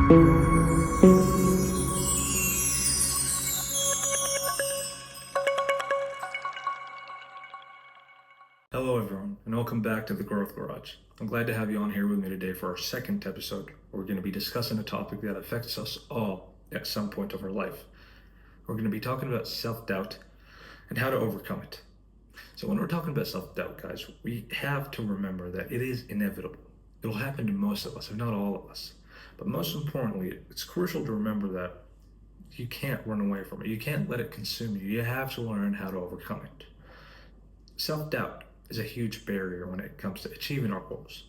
Hello, everyone, and welcome back to the Growth Garage. I'm glad to have you on here with me today for our second episode. We're going to be discussing a topic that affects us all at some point of our life. We're going to be talking about self-doubt and how to overcome it. So when we're talking about self-doubt, guys, we have to remember that it is inevitable. It'll happen to most of us, if not all of us. But most importantly, it's crucial to remember that you can't run away from it. You can't let it consume you. You have to learn how to overcome it. Self-doubt is a huge barrier when it comes to achieving our goals,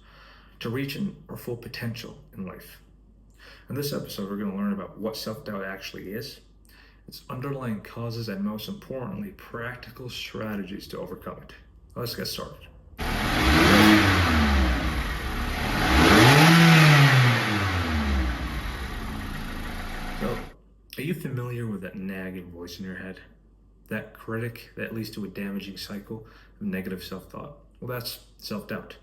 to reaching our full potential in life. In this episode, we're going to learn about what self-doubt actually is, its underlying causes, and most importantly, practical strategies to overcome it. Let's get started. So, are you familiar with that nagging voice in your head? That critic that leads to a damaging cycle of negative self-thought? Well, that's self-doubt.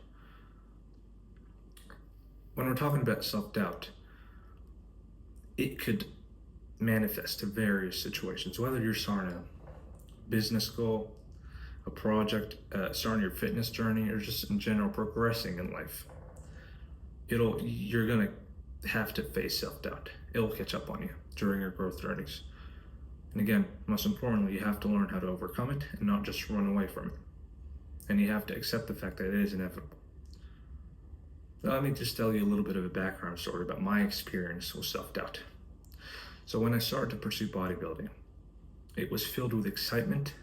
When we're talking about self-doubt, it could manifest to various situations, whether you're starting a business goal, a project, starting your fitness journey, or just in general progressing in life. You're gonna have to face self-doubt. It'll catch up on you during your growth journeys. And again, most importantly, you have to learn how to overcome it and not just run away from it. And you have to accept the fact that it is inevitable. Let me just tell you a little bit of a background story about my experience with self-doubt. So when I started to pursue bodybuilding, it was filled with excitement,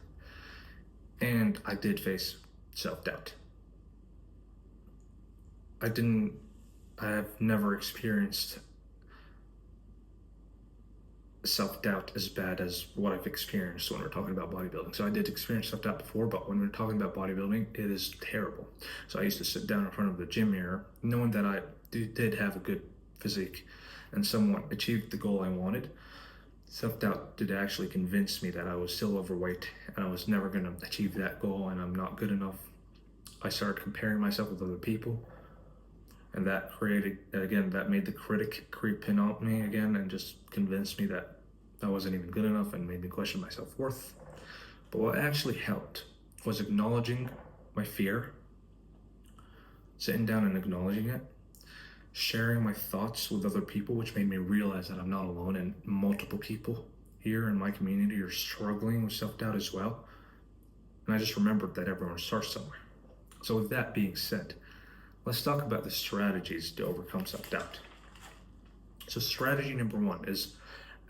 and I did face self-doubt. I have never experienced self-doubt as bad as what I've experienced when we're talking about bodybuilding. So I did experience self-doubt before, but when we're talking about bodybuilding, it is terrible. So I used to sit down in front of the gym mirror, knowing that I did have a good physique and somewhat achieved the goal I wanted. Self-doubt did actually convince me that I was still overweight and I was never going to achieve that goal and I'm not good enough. I started comparing myself with other people, and that made the critic creep in on me again and just convinced me that I wasn't even good enough and made me question my self-worth. But what actually helped was acknowledging my fear, sitting down and acknowledging it, sharing my thoughts with other people, which made me realize that I'm not alone and multiple people here in my community are struggling with self-doubt as well. And I just remembered that everyone starts somewhere. So with that being said, let's talk about the strategies to overcome self-doubt. So strategy number one is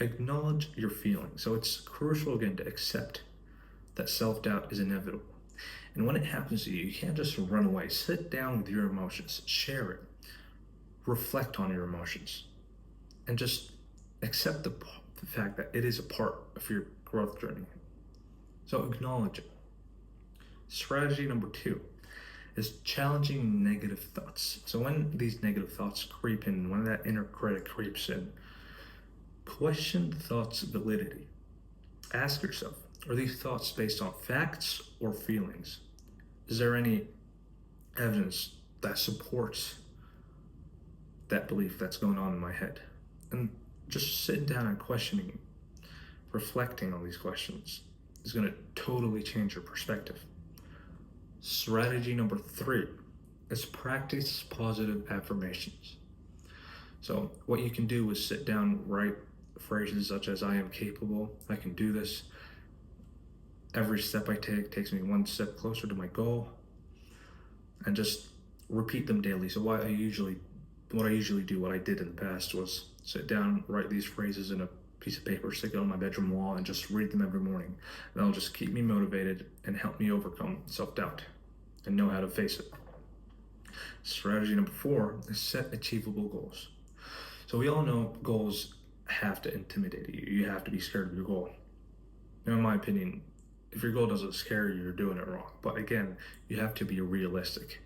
acknowledge your feelings. So it's crucial again to accept that self-doubt is inevitable. And when it happens to you, you can't just run away. Sit down with your emotions, share it, reflect on your emotions, and just accept the fact that it is a part of your growth journey. So acknowledge it. Strategy number two is challenging negative thoughts. So when these negative thoughts creep in, when that inner critic creeps in, question the thought's validity. Ask yourself, are these thoughts based on facts or feelings? Is there any evidence that supports that belief that's going on in my head? And just sitting down and questioning, reflecting on these questions is going to totally change your perspective. Strategy number three is practice positive affirmations. So what you can do is sit down, write phrases such as I am capable, I can do this, every step I take takes me one step closer to my goal, and just repeat them daily. So what I usually do, what I did in the past was sit down, write these phrases in a piece of paper, stick it on my bedroom wall, and just read them every morning. That'll just keep me motivated and help me overcome self-doubt and know how to face it. Strategy number four is set achievable goals. So we all know goals have to intimidate you. You have to be scared of your goal. Now, in my opinion, if your goal doesn't scare you, you're doing it wrong. But again, you have to be realistic.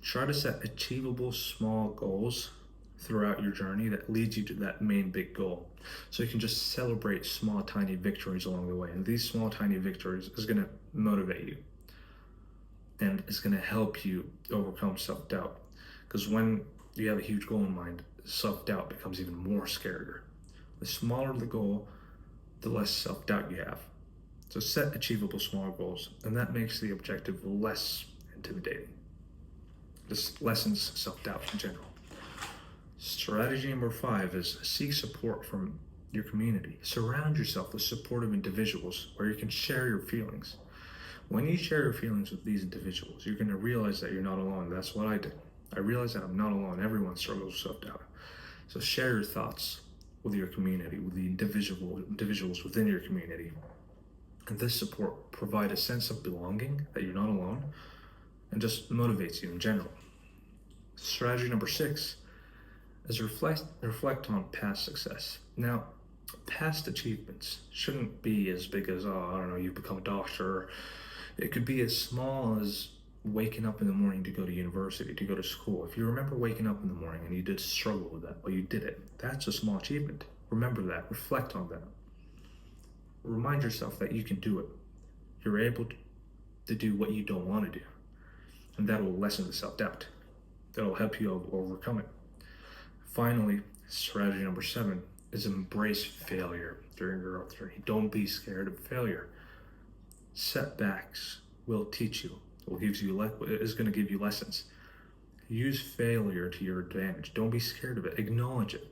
Try to set achievable small goals throughout your journey that leads you to that main big goal. So you can just celebrate small, tiny victories along the way. And these small, tiny victories is going to motivate you. And it's going to help you overcome self-doubt. Because when you have a huge goal in mind, self-doubt becomes even more scarier. The smaller the goal, the less self-doubt you have. So set achievable small goals, and that makes the objective less intimidating. This lessens self-doubt in general. Strategy number 5 is seek support from your community. Surround yourself with supportive individuals where you can share your feelings. When you share your feelings with these individuals, you're going to realize that you're not alone. That's what I did. I realized that I'm not alone. Everyone struggles with self-doubt. So share your thoughts with your community, with the individuals within your community. And this support provides a sense of belonging, that you're not alone, and just motivates you in general. Strategy number 6 is reflect on past success. Now, past achievements shouldn't be as big as, I don't know, you become a doctor. It could be as small as waking up in the morning to go to university, to go to school. If you remember waking up in the morning and you did struggle with that, but you did it, that's a small achievement. Remember that, reflect on that. Remind yourself that you can do it. You're able to do what you don't want to do. And that will lessen the self-doubt. That'll help you overcome it. Finally, strategy number 7 is embrace failure during your growth journey. Don't be scared of failure. Setbacks will teach you. Is going to give you lessons. Use failure to your advantage. Don't be scared of it. Acknowledge it.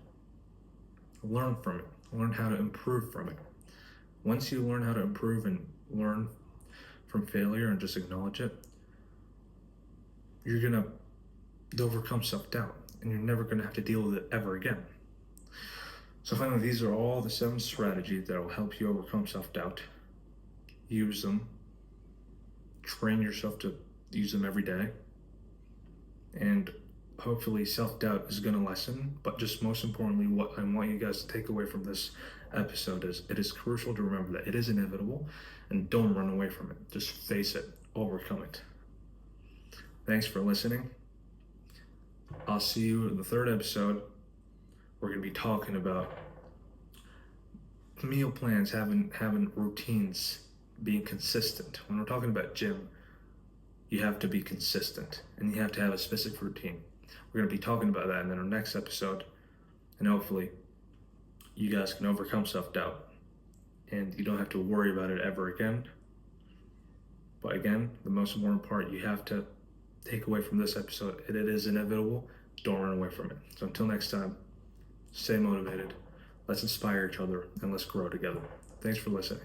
Learn from it. Learn how to improve from it. Once you learn how to improve and learn from failure and just acknowledge it, you're going to overcome self-doubt, and you're never going to have to deal with it ever again. So finally, these are all the 7 strategies that will help you overcome self-doubt. Use them. Train yourself to use them every day. And hopefully self-doubt is going to lessen. But just most importantly, what I want you guys to take away from this episode is it is crucial to remember that it is inevitable, and don't run away from it. Just face it. Overcome it. Thanks for listening. I'll see you in the 3rd episode. We're going to be talking about meal plans, having routines, being consistent. When we're talking about gym, you have to be consistent and you have to have a specific routine. We're going to be talking about that in our next episode, and hopefully you guys can overcome self-doubt and you don't have to worry about it ever again. But again, the most important part you have to take away from this episode, it is inevitable. Don't run away from it. So until next time, stay motivated. Let's inspire each other and let's grow together. Thanks for listening.